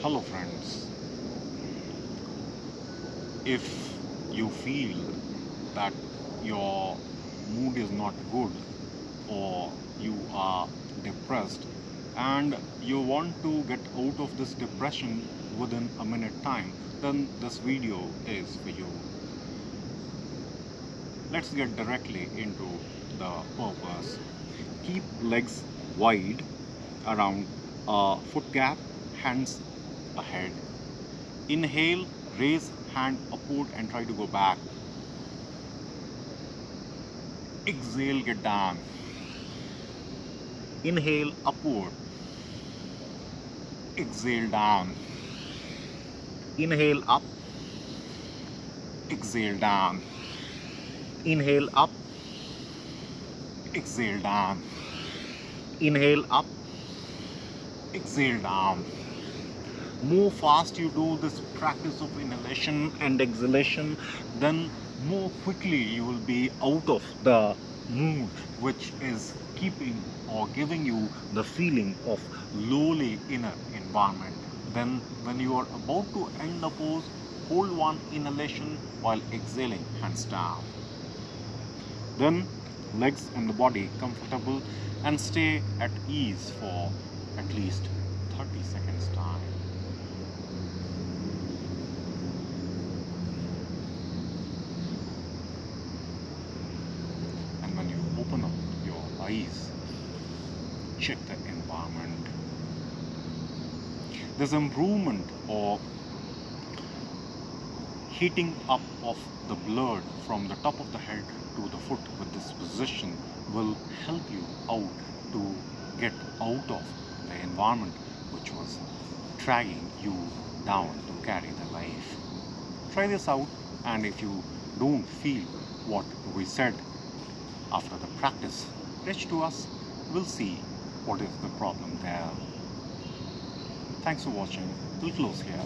Hello friends, if you feel that your mood is not good or you are depressed and you want to get out of this depression within a minute time, then this video is for you. Let's get directly into the purpose. Keep legs wide around a foot gap, hands ahead. Inhale, raise hand upward and try to go back. Exhale, get down. Inhale, upward. Exhale, down. Inhale, up. Exhale, down. Inhale, up. Exhale, down. Inhale, up. Exhale, down. More fast you do this practice of inhalation and exhalation, then more quickly you will be out of the mood which is keeping or giving you the feeling of lowly inner environment. Then when you are about to end the pose, hold one inhalation while exhaling, hands down. Then legs and the body comfortable and stay at ease for at least 30 seconds time. And when you open up your eyes, check the environment. This improvement or heating up of the blood from the top of the head to the foot with this position will help you out to get out of the environment which was dragging you down to carry the life. Try this out, and if you don't feel what we said after the practice, reach to us. We'll see what is the problem there. Thanks for watching. We'll close here.